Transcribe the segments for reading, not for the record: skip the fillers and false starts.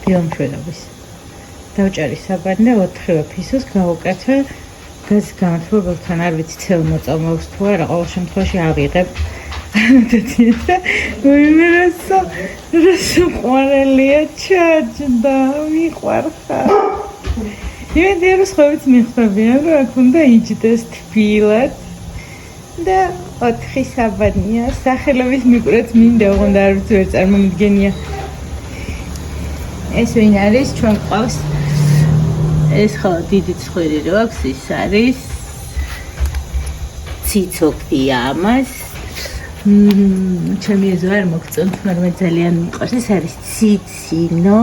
ბიომშვენობის. დავჭარი საბანი და 4 ფისოს გავუკეთე. გაზის განათლებებთან არ ვიცი ცელ მოწამობს თუ არა, ყოველ შემთხვევაში ავიღებ. ვინმე რასო ყვარელია ჩაჯდა, მიყვარხარ. იმედი რომ სხვაებიც მიხვდებიან, რომ აქ უნდა იჯდეს თბილად და 4 საბანია, სახელობის მიკვრაც მინდა, ოღონდ არ ვიცი ვერ წარმომიდგენია. ეს ვინ არის? ჩვენ ყავს ეს ხო დიდი ცხვირი რო აქვს, ის არის ციცოქია ამას. ჩემი ეზო არ მოგწონთ, მაგრამ ძალიან მიყვარს. ეს არის ციცინო.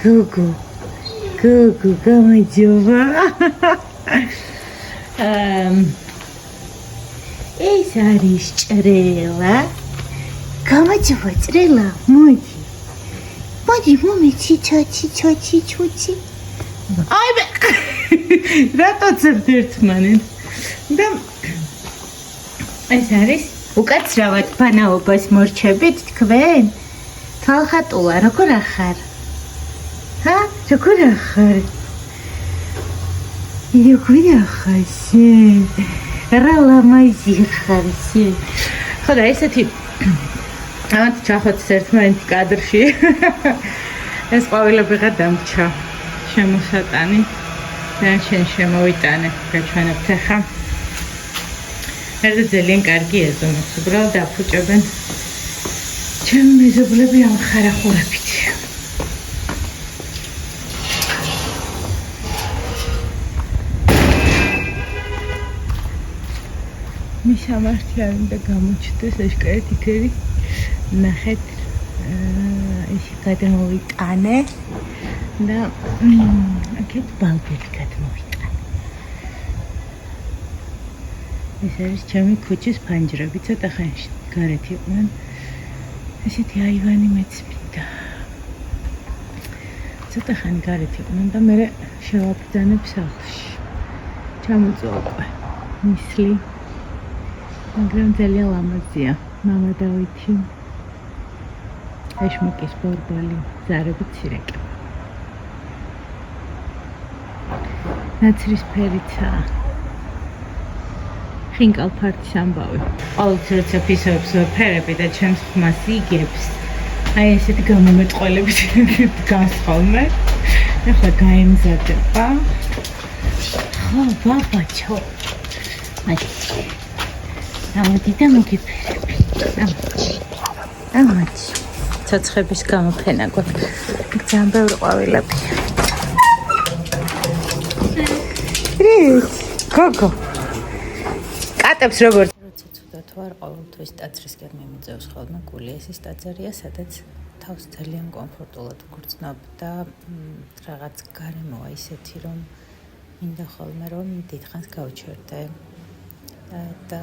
გუგუ გამარჯობა. ეს არის ჭრელა. გამარჯობა ჭრელა, მოდი. მოდი ჩუჩი. აი რატო წერთ ერთმანეთ? და ეს არის უკაცრავად ბანაობას მორჩებით თქვენ? თალხატულა, როგორ ახარ? ჰა? როგორ ახარ? როგორ ახარ შენ? რა ლამაზი ხარ შენ? ხო და ესეთი ამათ ჩახოც ერთმანეთი კადრში. ეს ყვავილები ღა დამრჩა. შემოსატანი და შენ შემოვიტანე გაჩვენებთ ახლა. ეს ძალიან კარგი ეზომებს უბრალოდ დაფუჭებენ ჩემი მეზობლები ამ ხარახურებით. მისამართი არ უნდა გამოჩნდეს ეშკარეთ იქერი ნახეთ ეს გადმოვიტანე და აქეთ ბალბები გადმოვიტანე. ეს არის ჩემი ქუჩის ფანჯრები, ცოტა ხანში გარეთ იყვნენ. ესეთი აივანი მეც მინდა. ცოტა ხანი გარეთ იყვნენ და მე შევაბრძანებ სახლში. ჩამოწვა მისლი. მაგრამ ძალიან ლამაზია. მამა დავითი. ეშმაკის ბორბალი, ზარები ცირეკი. ნაცრისფერიცაა. ხინკალფარდის ამბავი. ყოველთვის როცა ფისოებს ვეფერები და ჩემს ხმას იგებს, აი ესეთი გამომეტყველებით გასხოლმე. ახლა გაემზადება. ხო, ბაბაჩო. ამოდი და მოგიფერები. ამოდი. ცოცხების გამოფენა გვაქვს. ძალიან ბევრი ყვავილები. გოგო. კატებს როგორ როცა ცუდა თუ არ ყოველთვის ტაძრისკენ მიმიწევს ხოლმე გული. ეს ის ტაძარია, სადაც თავს ძალიან კომფორტულად ვგრძნობ და რაღაც გარემოა ისეთი, რომ მინდა ხოლმე რომ დიდხანს გავჩერდე. და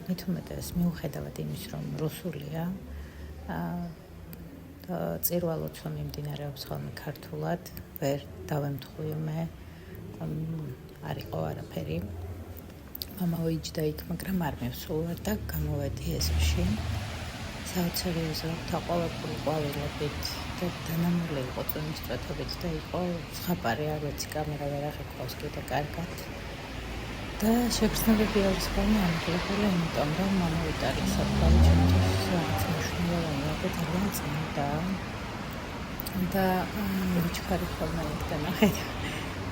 მით უმეტეს მიუხედავად იმის, რომ რუსულია წირვალოც რომ მიმდინარეობს ხოლმე ქართულად, ვერ დავემთხვიო მე, არ იყო არაფერი. მამა ვიჯდა იქ, მაგრამ არ მივსულვარ და გამოვედი ეზოში. საოცრიო თაყოლებული ყვავილებით და დანამული იყო წვიმის წვეთებით და იყო ზღაპარი, არ ვიცი, კამერა ვერ აღიქვავს კიდე კარგად. და შეგრძნებები არის ხოლმე ამღლებული, იმიტომ რომ მომავიტარი საფრთხე ჩემთვის რაღაც მნიშვნელოვანია და ძალიან წმინდა. და ვიჩქარი ხოლმე იქ და ნახეთ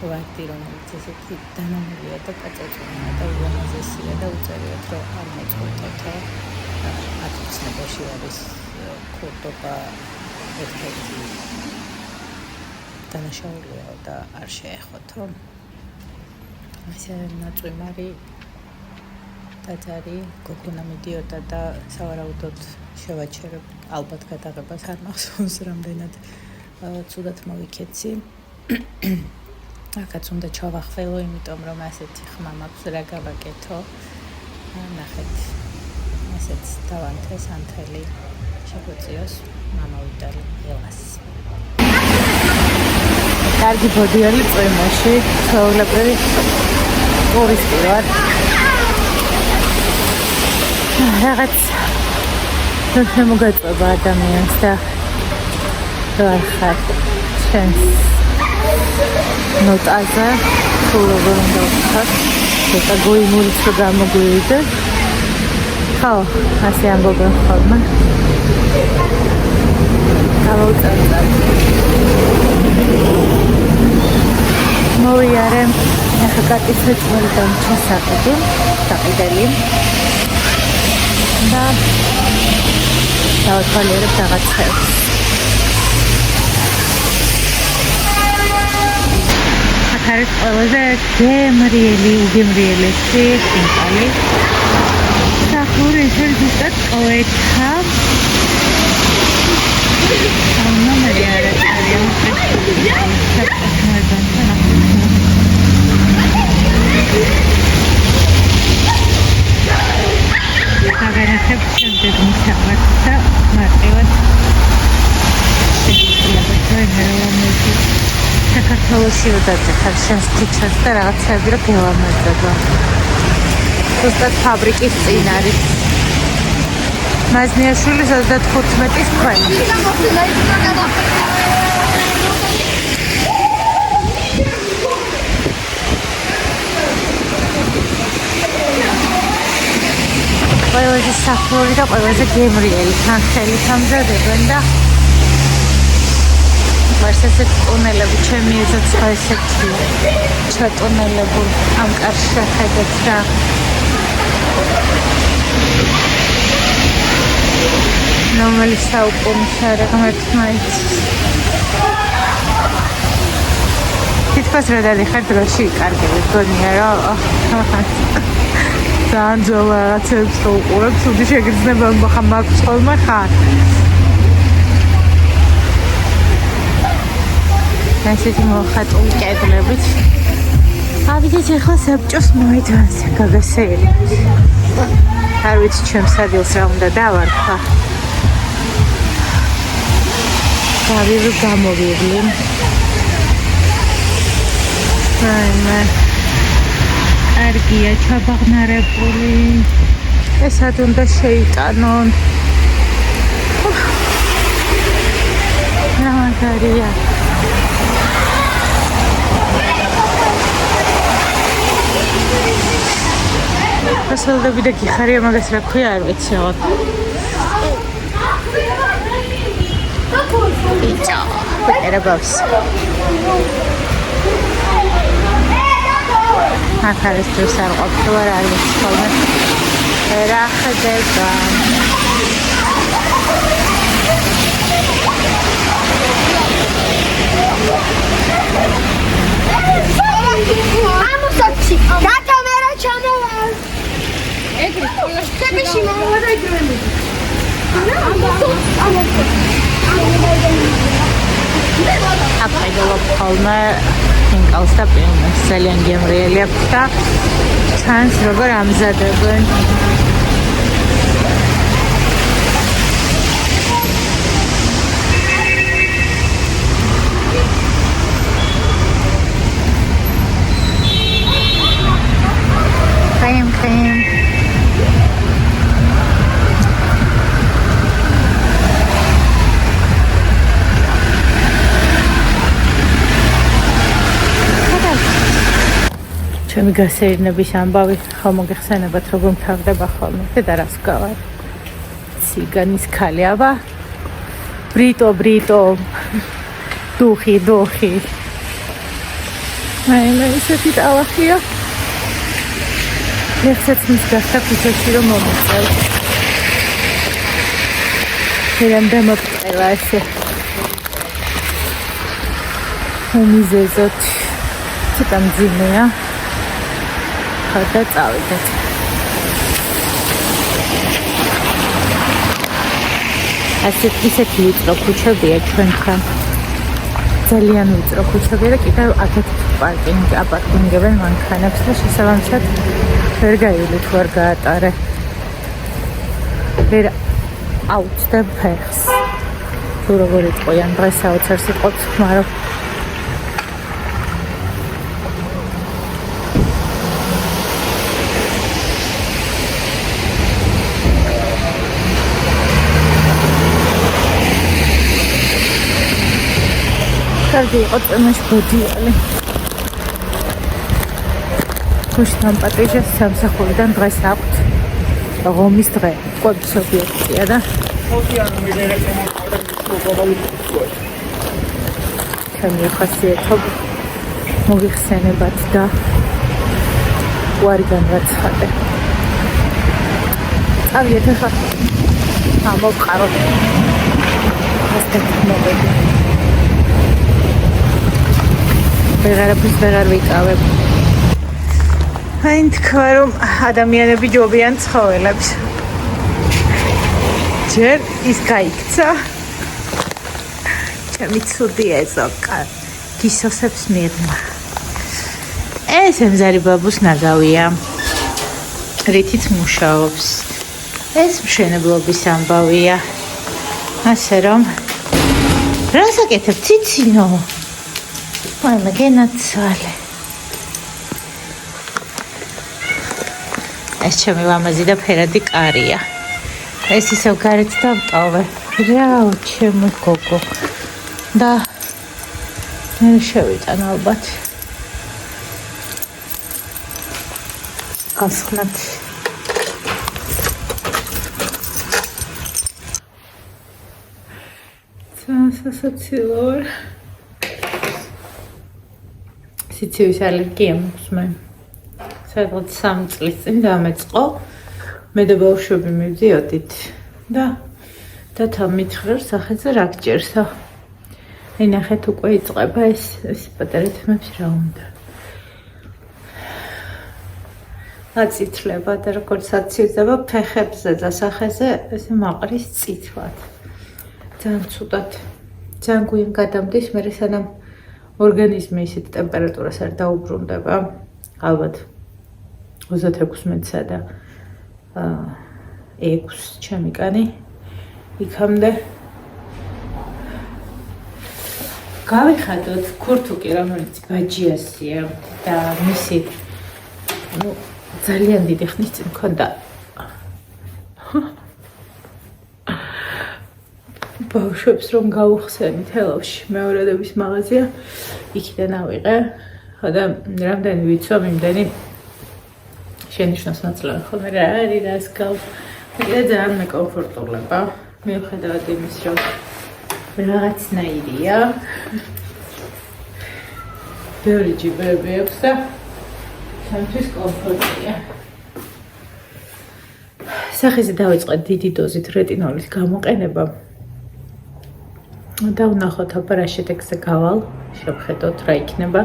ვარდი, რომელიც ესეთი დანამულია და კაწაწუნია და ულამაზესია და უწერიოთ, რომ არ მოწყვეტოთო. ათწნებაში არის ქურდობა ერთ-ერთი დანაშაულია და არ შეეხოთო. ასე ნაწვიმარი ტაძარი გოგონა მიდიოდა და სავარაუდოდ შევაჩერებ, ალბათ გადაღებას არ მახსოვს რამდენად ცუდად მოვიქეცი. აქაც უნდა ჩავახველო, იმიტომ რომ ასეთი ხმა მაქვს, რა გავაკეთო. ნახეთ, ასეც დავანთეს ანთელი შეგვეწიოს მამავიტარი ელას. კარგი ბოდიალი წვიმაში, ჩვეულებრივი ტურისტი ვარ. რაღაც შემოგაწובה ადამიანს და რა ხარ ჩვენს ნოტაზე თუ როგორ უნდა ვთქვათ ცოტა გოიმურიც რო გამოგვივიდა ხო ასე ამბობენ ხოლმე გავუწევთ მოვიარე ახლა კატის მოწმული დამჩასაყიდი დაყიდელი და დავთვალიერებ რაღაცებს აქ არის ყველაზე გემრიელი უგემრიელესი ხინკალი სახური შეიძლება ყოეთა ნომერი არის აგერახებს შემდეგ მისაღებთა მარტივად საქართველოში ვდაწეხარ შენს ქუჩას და რაღაცები რა გელამაზება ზუსტად ფაბრიკის წინ არის მაზნიაშვილის 35-ის ქვემო ყველაზე საფრთხე და ყველაზე გემრიელი თანხელი სამზადებენ და ვარს ესეთ ტუნელები ჩემი ეზოც ხო ესეთი ჩატუნელებულ ამ კარს შეხედეთ და რომელი საუკუნის არა ღმერთმაიც თითქოს რა დადიხარ დროში კარგები გონია რა ძალიან ძველ რაღაცებს უყურებ, ცუდი შეგრძნება მაქვს ხოლმე ხარ. ასეთი მოხატული კედლებით. ავიდეთ ახლა საბჭოს მოედანზე გაგასეირნოთ. არ ვიცი ჩემს ადგილს რა უნდა დავარქვა. გავივლი გამოვივლი. რაიმე არგია ჩაბაღნარებული ესად უნდა შეიტანონ რა მაგარია ასალდები და გიხარია მაგას რა ქვია არ ვიცი პიჭა ერაბავს აქ არის დროს არ ყოფილა არ ვიცი ხოლმე რა ხდება ამოსაცი და კამერა ჩამოვალ ეგრე სკეპში მოვარეგრემი აპრეგოლო ხოლმე ინკალს და პილმეს ძალიან გემრიელი აქვს და ჩანს როგორ ამზადებენ creme ჩემი გასეირნების ამბავი ხომ მოგეხსენებათ როგორ მთავრდება ხოლმე და რას გავარ ციგანის ქალი აბა ბრიტო დუხი მე ისეთი დავახია ერთად მის გასა ქუჩაში რომ მომწევ შეიძლება დამოწევა ესე უმიზეზოთ ცოტა მძიმეა და წავიდეთ. ისეთი ვიწრო ქუჩებია ჩვენთან. ძალიან ვიწრო ქუჩებია და კიდევ აქეთ პარკინგებენ მანქანებს და შესაბამისად ვერ გაივლით, ვერ გაატარე. ვერ აუწდებ ფეხს. თუ როგორ იყვიან დღეს აუცერს იყოფს, მაგრამ კარგი იყო წამაშ ბოდიალი. ქუშთან პატრიჟას სამსახურიდან დღეს აქვთ ღომის დღე. კვების ობიექტია და ჩემი ხასიათობ მოგიხსენებათ და უარი განვაცხადე. წავიდეთ ახლა ამოვყაროთ ასეთი მოგები. ვეღარ ვიკავებ. აი თქვა რომ ადამიანები ჯობიან ცხოველებს. ჯერ ის გაიქცა. ჩემი ცუდი ეზოკა გისოსებს მიღმა. ეს ემზარი ბაბუს ნაგავია. რითიც მუშაობს. ეს მშენებლობის ამბავია. ასე რომ რას აკეთებ ციცინო? აი მაგენაცვალე. ეს ჩემი მამაზი და ფერადი კარია. ეს ისევ გარეთ დავტოვე. რაო ჩემი გოგო. და მე შევიტან ალბათ. გასხნათ. სასაცილოა. სიცივის ალერგია მაქვს მე. სადღაც 3 წლის წინ დამეწყო. მე და ბავშვები მივდიოდით და დათამ მითხრობს სახეზე რა გჭირსო. ნახეთ უკვე იწყება ეს პატარა თემებს რა უნდა. აწითლება და როგორც აწიცდება ფეხებზე და სახეზე ესე მაყრის წითლად. ძალიან ცუდად. ძალიან გვიან გადამდის, მე სანამ ორგანიზმი ისეთ ტემპერატურას არ დაუბრუნდება. ალბათ 36-სა და 6 ჩემი კანი იქამდე გავიხადოთ ქურთუკი, რომელიც ბაჯიასია და მისი ძალიან დიდი ხნის წინ მქონდა ბავშვებს რომ გავუხსენით ელავში მეორადების მაღაზია იქიდან ავიღე და რამდენი ვიცვა იმდენი შენიშნოს ნაწილავი ხოლმე რა არის რას გავს და ძალიან მეკომფორტულება მიუხედავად იმის რომ რაღაცნაირია ბევრი ჯიბები აქვს და სამთვის კომფორტია სახეზე დავიწყეთ დიდი დოზით რეტინოლის გამოყენება და ვნახოთ აბა რა შედეგზე გავალ შევხედოთ რა იქნება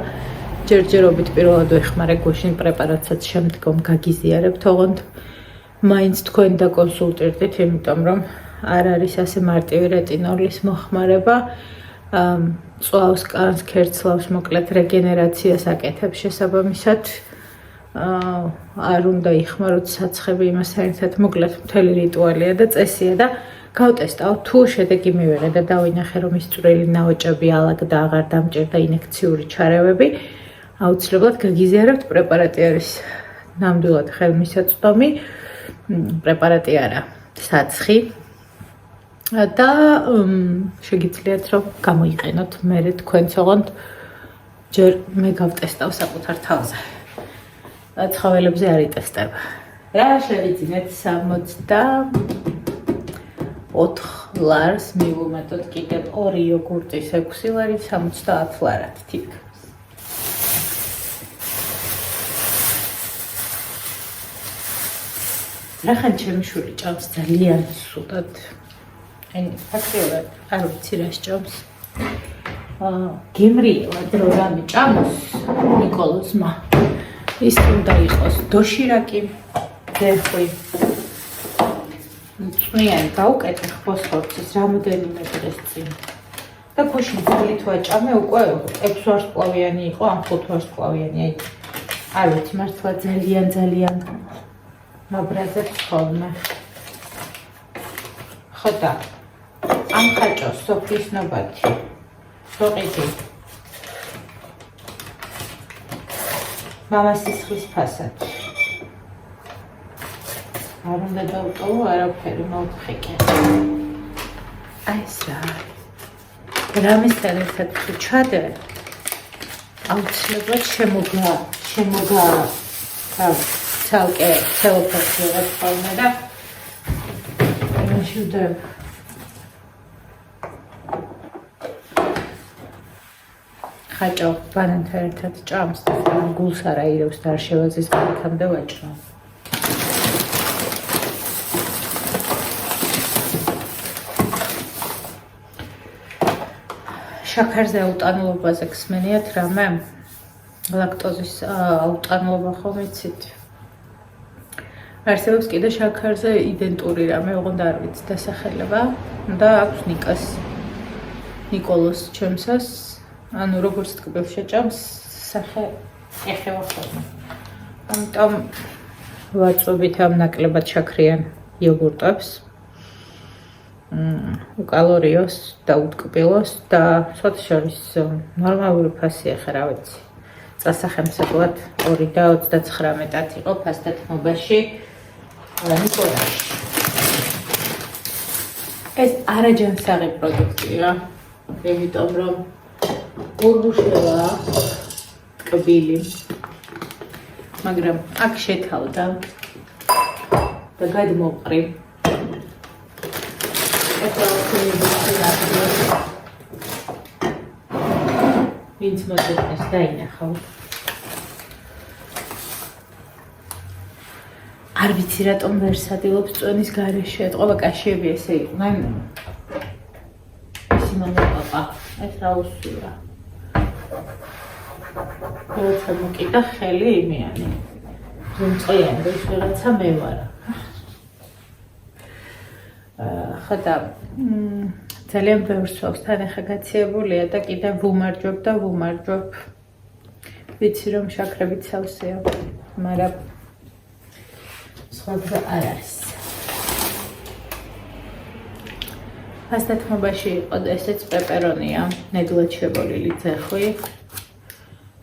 ჯერჯერობით პირველად ვეხმარე გუშინ პრეპარატსაც შემდგომ გაგიზიარებთ ოღონდ მაინც თქვენ დაკონსულტირდით იმიტომ რომ არ არის ასე მარტივი რეტინოლის მოხმარება წვავს კანს ქერცლავს მოკლედ რეგენერაციას აკეთებს შესაბამისად არ უნდა იხმაროთ საცხები იმასთან ერთად მოკლედ მთელი რიტუალია და წესია და გავტესტავ თუ შედეგი მივიღე და დავინახე რომ ის წვრილი ნაოჭები ალაგ და აღარ დამჭირდა ინექციური ჩარევები აუცილებლად გაგიზიარებთ პრეპარატი არის ნამდვილად ხელმისაწვდომი პრეპარატი არა საცხი და შეგიძლიათ რომ გამოიყენოთ მერე თქვენც ოღონდ ჯერ მე გავტესტავ საკუთარ თავზე ცხოველებზე არ იტესტება რა შევიძინეთ 64 ლარს მივუმატოთ კიდევ 2 იოგურტის 6 ლარი 70 ლარად თიქ რახან ჩემი შვილი ჭამს ძალიან სუდად აი ფაქტიურად არ ვიცი რა სჭამს გემრიელად რო რამე ჭამს ნიკოლოზმა ის უნდა იყოს დოშირაკი დერხვი წვნიანი გავუკეთე ფოსფორცის რამოდენიმე დღეს წინ და ქუში ძალით ვაჭამე უკვე 6 ვარსკვლავიანი იყო ან 5 ვარსკვლავიანი აი არ ვიცი მართლა ძალიან მაბრაზებს ხოლმე ხოდა ამ ხაჭოს სოფლის ნობათი სოყიდი მამას სისხლის ფასად არ უნდა დავტოვო არაფერი მოვთხეკე აი ეს რა რამესთან ერთად თუ ჩადე, აუცილებლად შემოგა ცალკე ცელოფანში რაღაც ხოლმე და იმაში ვდებ. ხაჭო ბანანთან ერთად ჭამს და გულს არ აირევს და არ შევაძის გამქამდე ვაჭრო. შაქარზე აუტანლობაზე გსმენიათ რამე? ლაქტოზის აუტანლობა ხომ იცით? არსებობს კიდე შაქარზე იდენტური რამე, ოღონდ არ ვიცი დასახელება და აქვს ნიკას. ნიკოლოს ჩემსას, ანუ როგორც ტკბილ შეჭამს, სახე ეხება ხოლმე. ამიტომ ვაწვევით ამ ნაკლებად შაქრიან იოგურტებს. უკალორიოს და უტკბილოს და ცოტა შორის ნორმალური ფასი ახლა რა ვიცი. წასახემსებლად 2.39 იყო ფასდათმობაში ნიკოლაში. ეს არაჯანსაღი პროდუქტია, იმიტომ რომ გურგუშევა ტკბილი, მაგრამ აქ შეთავდა და გადმოყრი. ვინც მოწესდეს დაინახავ. არ ვიცი რატომ ვერ სადილობს წონის გარეშე, ეთყობა კაშიები ესე იყვნენ. ისი მომაყა, ეს რა უსურა. როცა მოკიდა ხელი იმიანი. ზომწყიანი, და ის ვიღაცა მე ვარ. ხოდა ძალიან ბევრს ვაქვს თან ახლა გაციებულია და კიდევ ვუმარჯვებ. ვიცი რომ შაქრებით სავსეა, მაგრამ სხვა გზა არ არის. ფასდათმობაში იყო ესეც პეპერონია, ნედლად შებოლილი ძეხვი.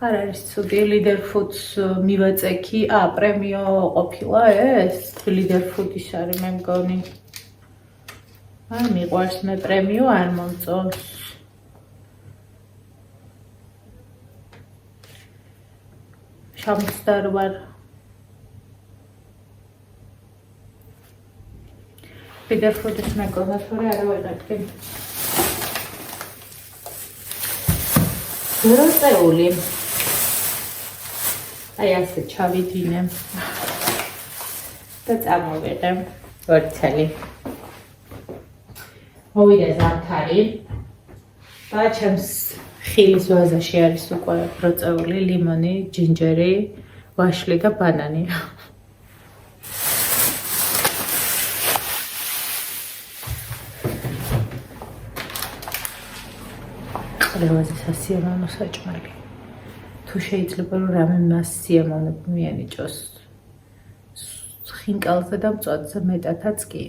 არ არის ცუდი, Leader Foods მივაწექი, პრემიო ყოფილა ეს, Leader Foods-ის არის მე მგონი. არ მიყვარს მე პრემიო არ მომწონს. შამსდარ ვარ. Leader Foods-ის მეგონა თორე არა ვიღებდი. გროსეული. აი ასე ჩავიდინე. და წამოვიღე 2 წელი. მოვიდა ზამთარი და ჩემს ხილის ვაზაში არის უკვე ბროწეული ლიმონი, ჯინჯერი, ვაშლი და ბანანი. ყრევაზე სასიამოვნო საჭმელი. თუ შეიძლება რომ რამე მას სიამოვნებ მიანიჭოს ხინკალზე და მწვადზე მეტათაც კი.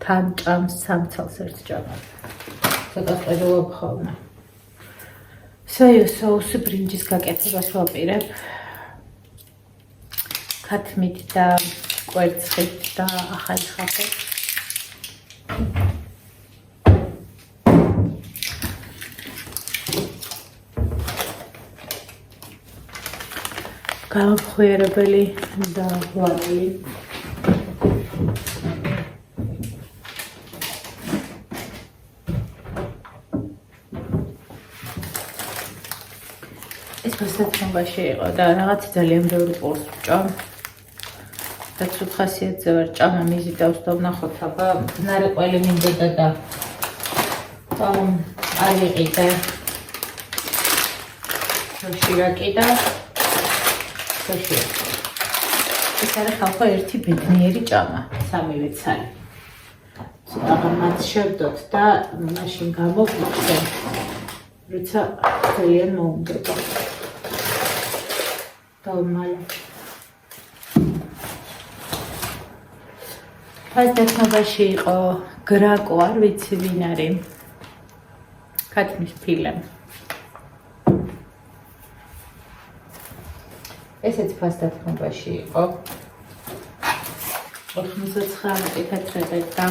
თან ჭამს სამცალს ერთ ჭამად. ცოტა ყიდულობ ხოლმე. სოიო соуსი ბრინჯის გაკეთებას ვაპირებ. ქათმით და კვერცხით და ახალი ხაფით. გამხვიერებელი და ვლადილი. ეს ფასდათმობაში იყო და რაღაც ძალიან ბევრი პურს ვჭამ. და ცუდ ხასიათზე ვარ ჭამა მიზიდავს და ვნახოთ აბა ბნარი ყველი მინდოდა და არ იყიდა. შირაკი და ეს არის ხალხო ერთი ბედნიერი ჭამა, სამივე ცალი. ცოტა მათ შევდოთ და მაშინ გამოვიქცე, როცა ძალიან მოუნდება. დავმალე. ფასდათმობაში იყო გრაკო, არ ვიცი ვინ არის. ქათმის ფილე. ესეც ფასდათმობაში იყო 99 თეთრებად და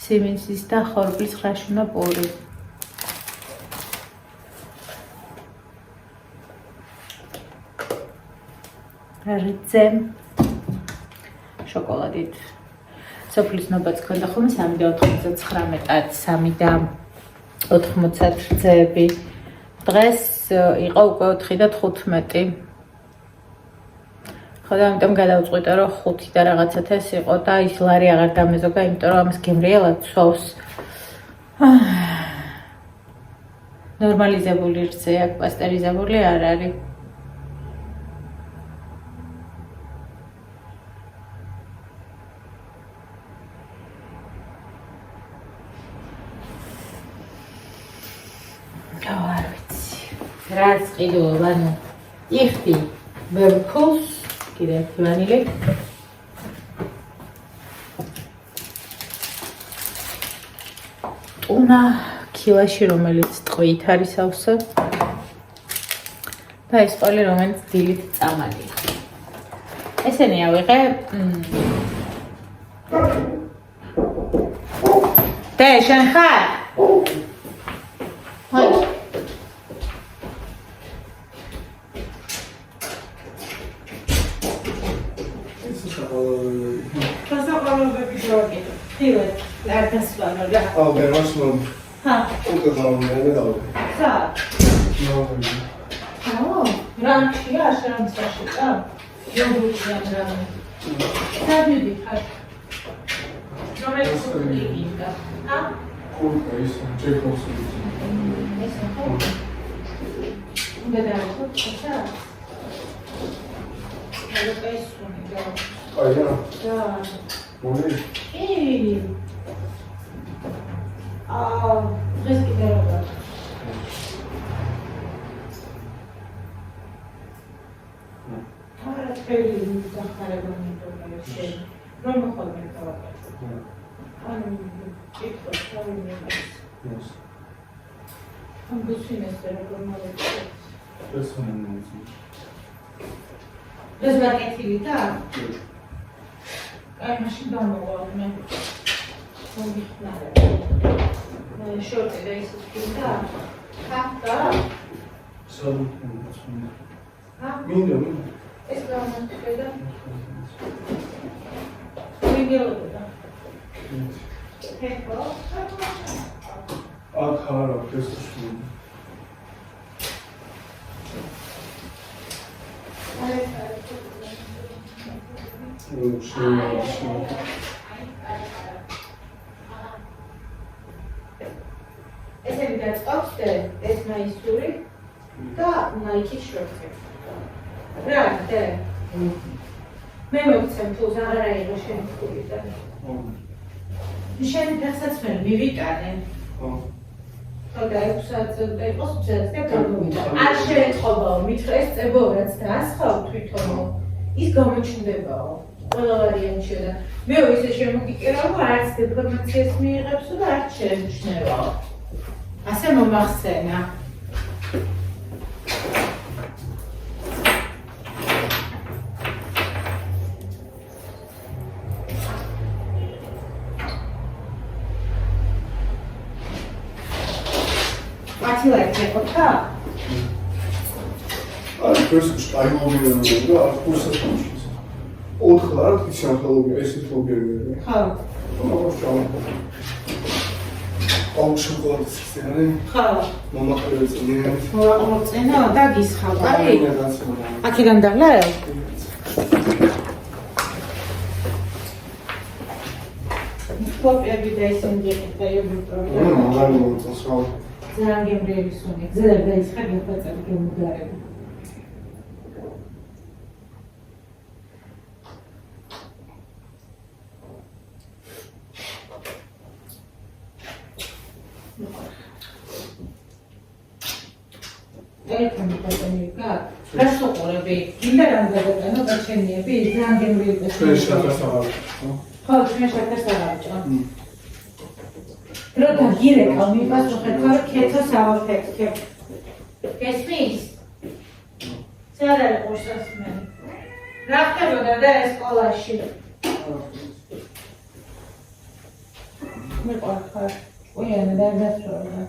ციმინსის და ხორბლის ხრაშუნა პური. რძე შოკოლადით. სოფლის ნობაც ქონდა ხოლმე 3 და 99-ად 3 და 90 რძეები. დღეს იყო უკვე 4 და 15. ხო და ამიტომ გადავწყვიტე რომ 5 და რაღაცათ ეს იყო და ის ლარი აღარ დამეზოგა, იმიტომ რომ ამას გემრიელად ცვავს. ნორმალიზებული რძე აქვს, პასტერიზებული არ არის. არ ვიცი. რაც ყიდულობ, ანუ იხდი ბევრ ფულს, კიდე ვანილი. ტუნა კილაში, რომელიც ტყვით არის ავსო. და ეს ყველი, რომელიც დილით წამალია. ესენი ავიღე. და შენ ხარ? Oh, ben was man. Ha. Ook dat gaan we met al. Sa. Nou, Oh, ranchia, shramsashita. Yogurtyan ram. Sabidi har. Romelsulinga. Ha? goed is. Check ons. Esa ho. Bedar ho, sa. Halo pesuniga. Ah ja, Da. mooi. Hey. Freschi però. Ora speri di fare con il tuo non lo puoi mettere. Yes. Non bisogna essere con noi. Questo non è. Le sbarrettività. Machine down the wall, man. Shorty days of skinda. Hatta. So, minder. Is dat een tweede? Minder. Kijk wel. Ak haar op Christus doen. Oh, zo. ესე ვიდაწყობთ ეს მაისური და ნაიკის შორტი. რა და მე მოვცემ თულს აღარ აიღო შენი ფულიდან. შენი ფეხსაც მე მივიტანე. ხო და 6 საათზე უნდა იყოს მზად და გამოვიდა. არ შეეთხოვაო, მითხრა ეს წებო რაც დაასხავ თვითონო. ის გამოჩნდებაო. ყველა ვარიანტია და მე ისე შემოგიკერავ არც დეფორმაციას მიიღებსო და არც შეემჩნევაო. ასე მომახსენა. Ათილაკი ხოთა? Ar Christus ayılmıyor da ar kursat konuşuyoruz. Oğullar içen kalıyor, eski kalıyor. ხო. Ama hoş geldin. Al şokolat sistemi. ხო. Mama öğretmeni. მოაყოლწენა და გისხავ. აი. აქედან დაღლა? კოპიები და ისინი გიყიდები პროგრამა. Mama მოწესრიგა. ძალიან გემრიელი სუნი. გზელებ და ისხა გეფაწები გემუგარები. Telefoni პატონიკა, გასოყურები, გინდა რამ გადატანო გაჩენიები, ძალიან გემრიელი და ხო, ჩვენ შაქარს აღავჭო. რო დაგირეკა, მიპასუხეთ, რომ ქეთოს ავაფეთქებ. გესმის? სად არის ყურსასმენი? რა ხდებოდა და ეს სკოლაში? მიყვარხარ. ყუიანა და არ გასწორდა.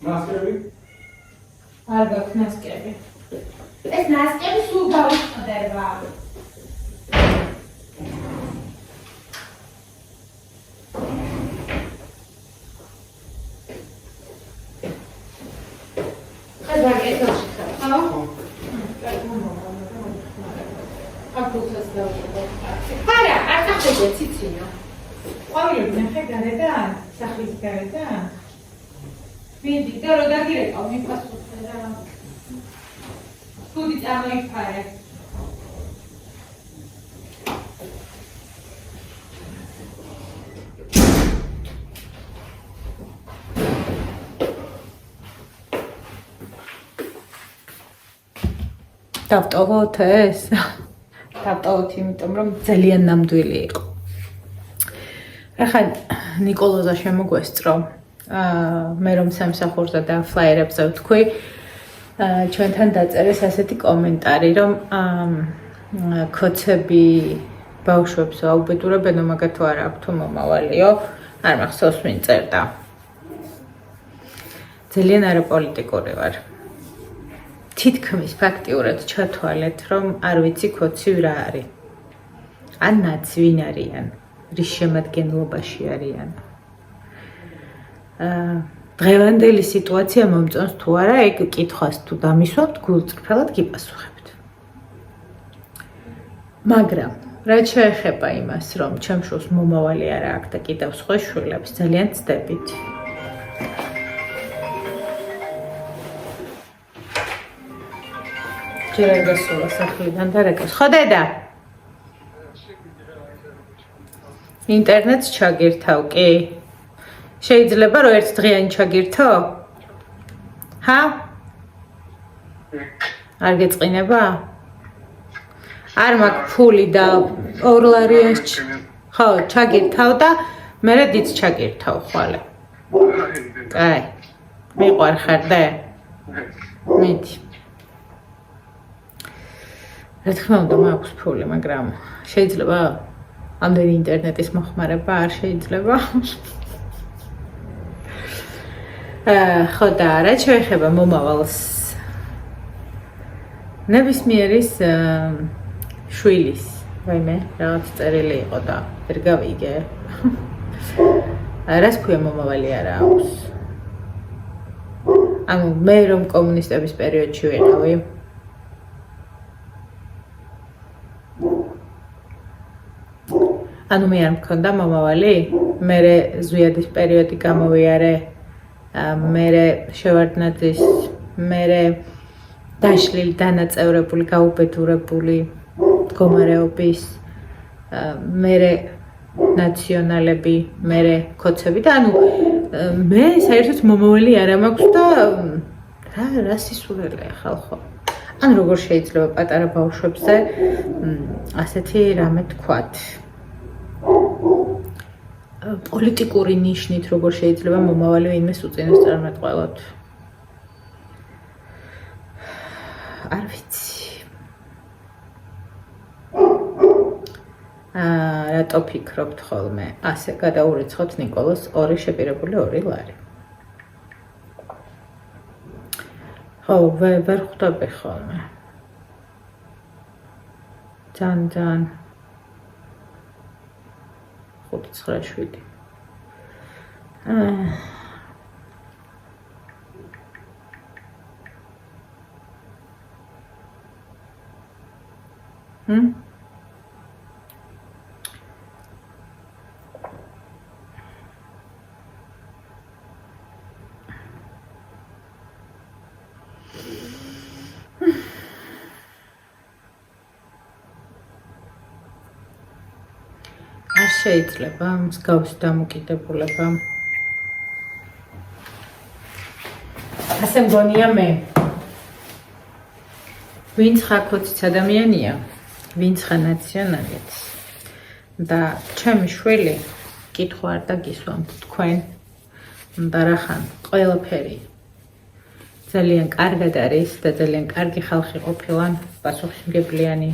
ნასკები? არ გაქვს ნასკები. ეს ნასკები სულ გავიხდება. ეს ვაკეთოში ხარ, ხო? აკულსაც დავუყო. არა, არ დახვიდე ციცინო. ყვავილები ნახე გარედან, სახლის გარედან. მიდი და რო დაგირეკავ მიფასუხე რა. სტუდი წამოიფარე. დავტოვოთ ეს? დავტოვოთ, იმიტომ რომ ძალიან ნამდვილი იყო. ახლა ნიკოლოზა შემოგვესწრო. მე რომ სამსახურზე და ფლაიერებზე ვთქვი, ჩვენთან დაწერეს ასეთი კომენტარი, რომ კოცები ბავშვებს აუბედურებენო, მაგათ თუ არა აქვს თუ მომავალიო, არ მახსოვს ვინ წერდა. ძალიან არაპოლიტიკური ვარ. თითქმის ფაქტიურად ჩათვალეთ, რომ არ ვიცი კოცი რა არის. ან ნაცი ვინ არიან, რის შემადგენლობაში არიან. დღევანდელი სიტუაცია მომწონს თუ არა, ეგ კითხვას თუ დამისვამთ, გულწრფელად გიპასუხებთ. მაგრამ რაც შეეხება იმას, რომ ჩემს შვილს მომავალი არა აქვს და კიდევ სხვა შვილებს ძალიან ვცდებით. ჯერ არ გასულა სახლიდან და რა გას. ხო დედა? ინტერნეტს ჩაგირთავ, კი? შეიძლება რომ ერთ დღიანი ჩაგირთო? ჰა? არ გეწყინება? არ მაქვს ფული და 2 ლარიანს ხო, ჩაგირთავ და მე დიც ჩაგირთავ ხვალე. აი. მიყვარხარ და? მიდი. რა თქმა უნდა მაქვს ფული, მაგრამ შეიძლება ამდენი ინტერნეტის მოხმარება არ შეიძლება. ხო და რა შეეხება მომავალს ნებისმიერის შვილის ვაიმე რაღაც წერილი იყო და ვერ გავიგე რას ქვია მომავალი არა აქვს ანუ მე რომ კომუნისტების პერიოდში ვიყავი ანუ მე არ მქონდა მომავალი მე ზვიადის პერიოდი გამოვიარე მე შევარდნაძის მე დაშლილი დანაწევრებული გაუბედურებული მდგომარეობის მე ნაციონალები მე კოცები და ანუ მე საერთოდ მომავალი არ მაქვს და რა სისულელია ხალხო ან როგორ შეიძლება პატარა ბავშვებზე ასეთი რამე თქვათ პოლიტიკური ნიშნით როგორ შეიძლება მომავალი ვინმეს უწინოს წარმატყველად არ ვიცი რატო ფიქრობთ ხოლმე ასე გადაურიცხოთ ნიკოლოს 2 შეპირებული 2 ლარი ხო ვერ ხვდები ხოლმე ძალიან 5-9-7 შეიძლება მსგავსი დამოკიდებულება ასე მგონია მე ვინც ხაქოციც ადამიანია ვინც ხა ნაციონალიც და ჩემი შვილი კითხვა არ დაგისვამთ თქვენ და რახან ყველაფერი ძალიან კარგად არის და ძალიან კარგი ხალხი ყოფილან პასუხისმგებლიანი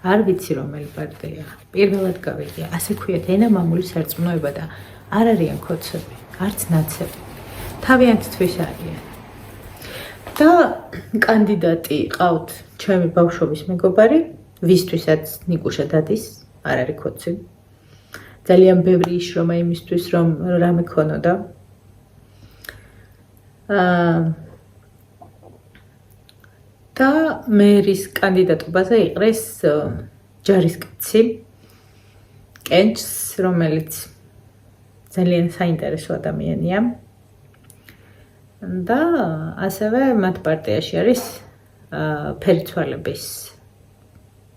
არ ვიცი რომელი პარტია. პირველად გავიგე, ასე ქვიათ ენა მამული სარწმუნოება და არ არიან ქოცები, არც ნაცები. თავიანთთვის არიან. და კანდიდატი ყავთ ჩემი ბავშვობის მეგობარი, ვისთვისაც ნიკუშა დადის, არ არის ქოცი. ძალიან ბევრი იშრომა იმისთვის, რომ რამე ქონოდა. და მერის კანდიდატობაზე იყრეს ჯარისკაცი კენჭს, რომელიც ძალიან საინტერესო ადამიანია. და ასევე მათ პარტიაში არის ფერიცვალების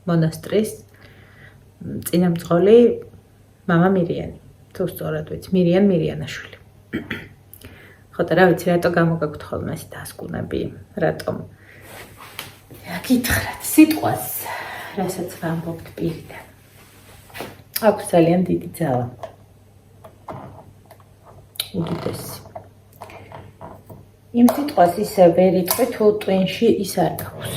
მონასტრის წინამძღოლი მამა მირიანი. თუ სწორად ვიცი, მირიან მირიანაშვილი. ხოდა რა ვიცი, რატო გამოგაქვთ ხოლმე ეს დასკვნები, რატომ გითხრათ სიტყვას, რასაც ვამბობთ პირიდან. აქვს ძალიან დიდი ძალა. უდიდესი. იმ სიტყვას ისე ვერ იტყვი, თუ ტვინში ის არ გაქვს.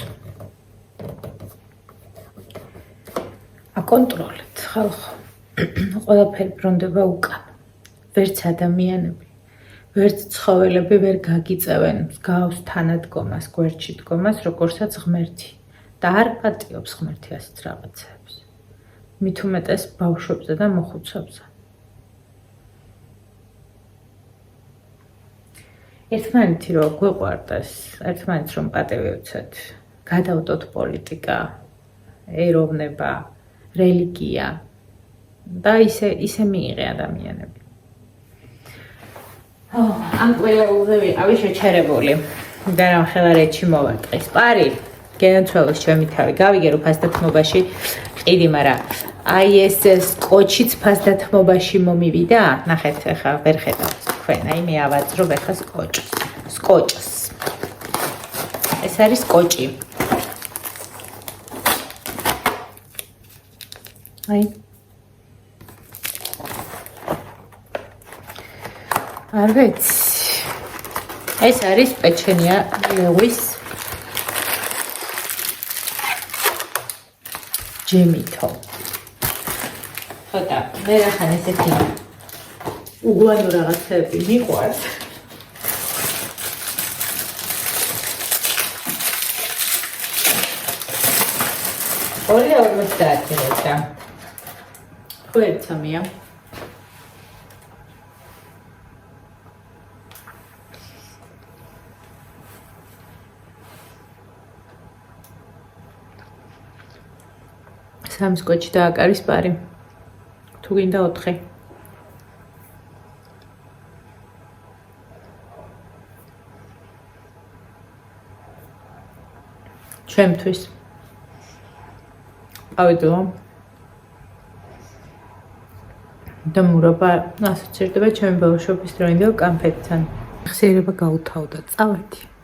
აკონტროლეთ ხალხო. ყველაფერი ბრუნდება უკან. ვერც ადამიანები, ვერც ცხოველები ვერ გაგიწევენ მსგავს თანადგომას, გვერდში დგომას, როგორცაც ღმერთი. და არ პატიობს ღმერთი ასეთ რაღაცებს. მით უმეტეს ბავშვებზე და მოხუცებზე. ერთმანეთი რომ გვიყვარდეს, ერთმანეთს რომ პატივი უცეთ, გადავდოთ პოლიტიკა, ეროვნება, რელიგია და ისე მიიღე ადამიანები. ამ ყველაულზე ვიყავი შეჩერებული და რამხელარეთში მოვარტყეს. პარი, გენაცვალოს ჩემი თავი, გავიგე რომ ფასდათმობაში ყიდი, მაგრამ აი ეს სკოჩიც ფასდათმობაში მომივიდა, ნახეთ ახლა ვერ ხედავთ თქვენ, აი მე ავაძრობ ახლა სკოჭს. ეს არის სკოჭი. აი არ ვიცი. ეს არის პეჩენია ლევის ჯემითო. ხოდა მე რახან ესეთი უგვანო რაღაცები მიყვარს. ორი 50 ლეთა. ხუერცამია. სამს კოჩი დააკარის პარი. თუ გინდა 4. ჩემთვის. ავიდო. და მურაბა ასოცირდება ჩემი ბავშვობის დროინდელ კამფეტთან. ხსიერება გაუთავდა, წავედი.